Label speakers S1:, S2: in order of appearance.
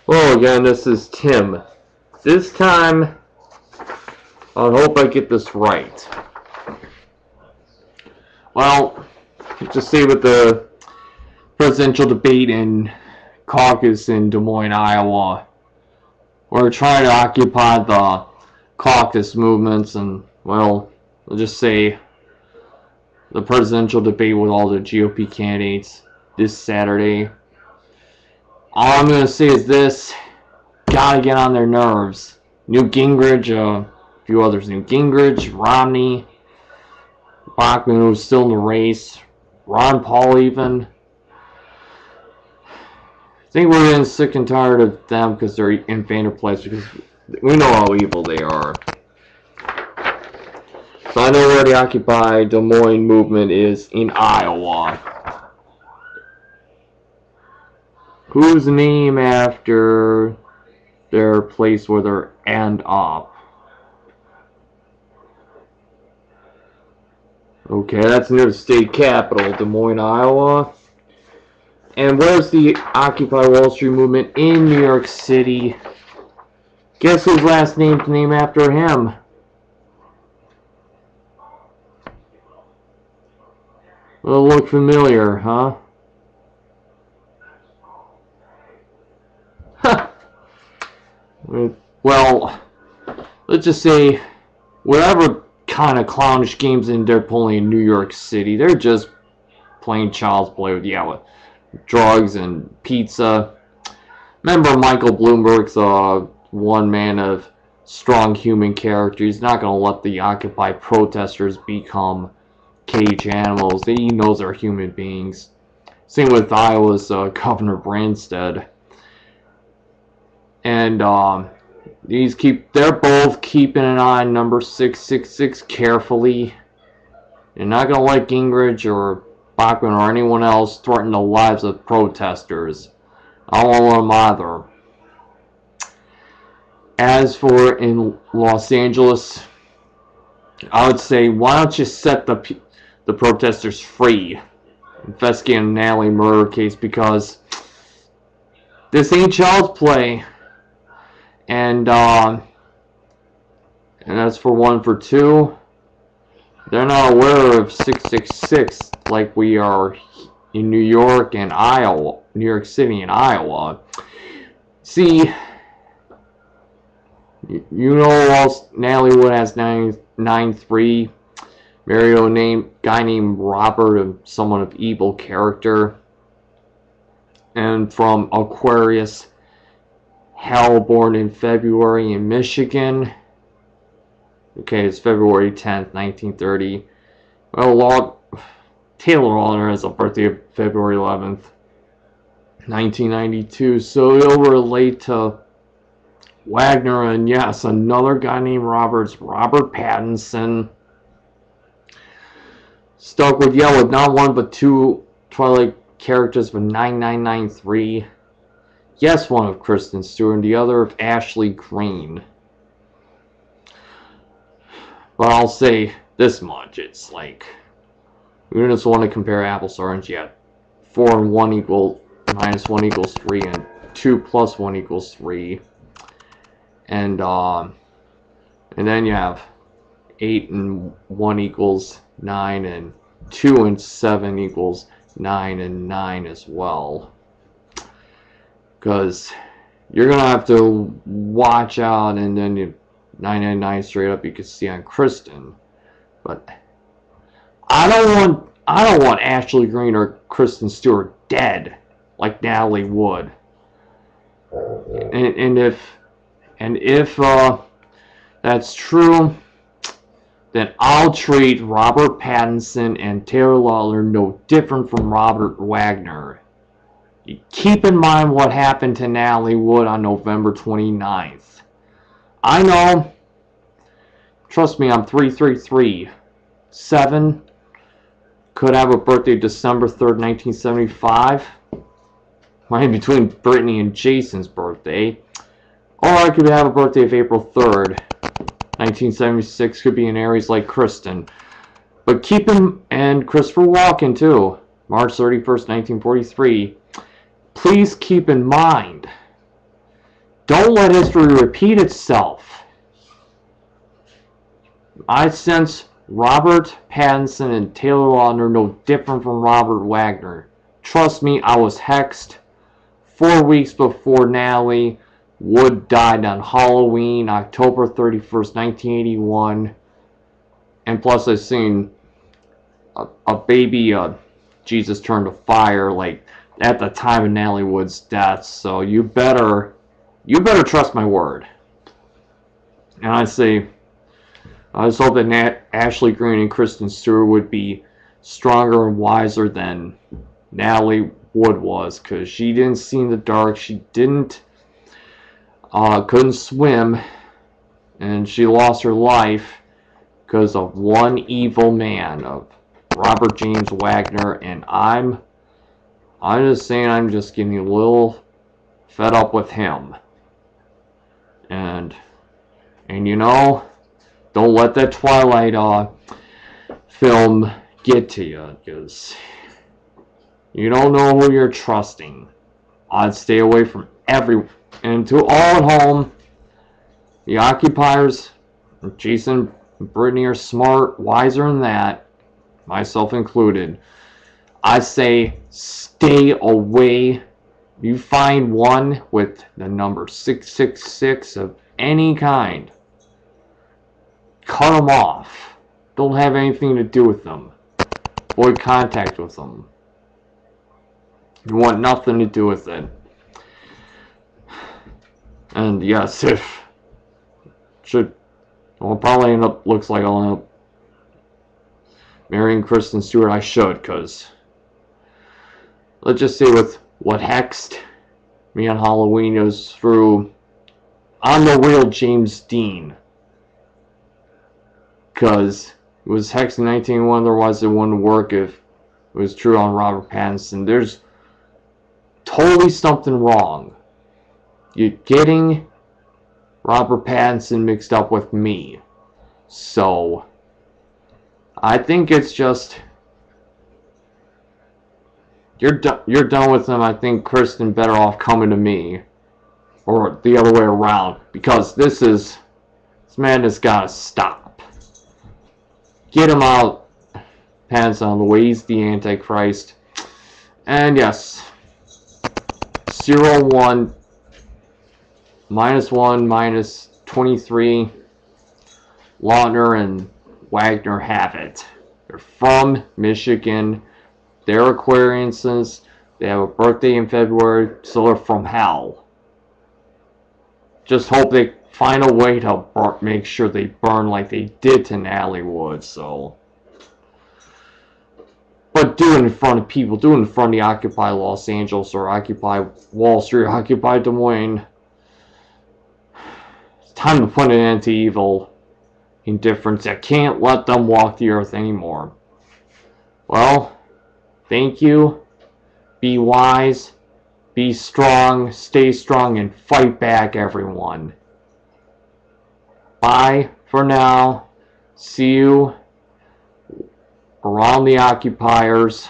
S1: Well, again, this is Tim. This time, I hope I get this right. Well, just say with the presidential debate in caucus in Des Moines, Iowa, we're trying to occupy the caucus movements, and, well, we'll just say the presidential debate with all the GOP candidates this Saturday. All I'm going to say is this: gotta get on their nerves. Newt Gingrich, a few others. Newt Gingrich, Romney, Bachman, who's still in the race, Ron Paul even. I think we're getting sick and tired of them because they're in fainter place, because we know how evil they are. So I know where the Occupy Des Moines movement is in Iowa. Who's named after their place where they're end up? Okay, that's near the state capital, Des Moines, Iowa. And where's the Occupy Wall Street movement? In New York City. Guess whose last name's named after him? Will it look familiar, huh? Well, let's just say whatever kind of clownish games they're pulling in New York City, they're just playing child's play with, with drugs and pizza. Remember, Michael Bloomberg's one man of strong human character. He's not going to let the Occupy protesters become cage animals. He knows they're human beings. Same with Iowa's Governor Branstad. And they're both keeping an eye on number 666 carefully. They're not going to let Gingrich or Bachman or anyone else threaten the lives of protesters. I don't want them either. As for in Los Angeles, I would say, why don't you set the protesters free? Investigating an Natalie murder case, because this ain't child's play. And that's for one. For two, they're not aware of 666 like we are in New York and Iowa, New York City and Iowa. See, you know, Natalie Wood has 993. Married a guy named Robert, someone of evil character. And from Aquarius, Hell, born in February in Michigan. Okay, it's February 10th, 1930. Well, Taylor Lautner has a birthday of February 11th, 1992. So he'll relate to Wagner, and yes, another guy named Robert Pattinson. Stuck with with not one but two Twilight characters for 9993. Yes, one of Kristen Stewart and the other of Ashley Greene. But I'll say this much: it's like, we just want to compare apples to oranges yet. 4 and 1 equals -1 equals 3, and 2 plus 1 equals 3. And then you have 8 and 1 equals 9, and 2 and 7 equals 9 and 9 as well. Because you're going to have to watch out, and then 999 straight up you can see on Kristen. But I don't want Ashley Greene or Kristen Stewart dead like Natalie Wood. And if that's true, then I'll treat Robert Pattinson and Taylor Lautner no different from Robert Wagner. You keep in mind what happened to Natalie Wood on November 29th. I know. Trust me, I'm 333. 7 could have a birthday December 3rd, 1975. Right in between Brittany and Jason's birthday. Or I could have a birthday of April 3rd, 1976. Could be an Aries like Kristen. But keep him, and Christopher Walken too. March 31st, 1943. Please keep in mind, don't let history repeat itself. I sense Robert Pattinson and Taylor Lautner are no different from Robert Wagner. Trust me, I was hexed 4 weeks before Natalie Wood died on Halloween, October 31st, 1981. And plus I've seen a baby Jesus turned to fire, like, at the time of Natalie Wood's death. So you better trust my word. And I say, I just hope that Ashley Greene and Kristen Stewart would be stronger and wiser than Natalie Wood was, because she didn't see in the dark. She couldn't swim, and she lost her life because of one evil man, of Robert James Wagner. And I'm just saying, I'm just getting a little fed up with him. And you know, don't let that Twilight film get to you, because you don't know who you're trusting. I'd stay away from everyone. And to all at home, the occupiers, Jason and Brittany, are smart, wiser than that, myself included. I say stay away. You find one with the number 666 of any kind, cut them off. Don't have anything to do with them. Avoid contact with them. You want nothing to do with it. And yes, well, probably end up, looks like I'll end up marrying Kristen Stewart. I should, because let's just say with what hexed me on Halloween is through, I'm the real James Dean. Because it was hexed in 1901, otherwise it wouldn't work if it was true on Robert Pattinson. There's totally something wrong. You're getting Robert Pattinson mixed up with me. So I think it's just, you're done with him. I think Kristen better off coming to me, or the other way around, because this man has got to stop. Get him out, Pattinson, on the way. He's the Antichrist. And yes, 0-1 -1 -23. Lautner and Wagner have it. They're from Michigan. They're Aquarianses. They have a birthday in February, so they're from hell. Just hope they find a way to make sure they burn like they did to Natalie Wood. So, but do it in front of people. Do it in front of the Occupy Los Angeles, or Occupy Wall Street, or Occupy Des Moines. It's time to put an end to evil, indifference. I can't let them walk the earth anymore. Well, thank you. Be wise. Be strong. Stay strong and fight back, everyone. Bye for now. See you around the occupiers.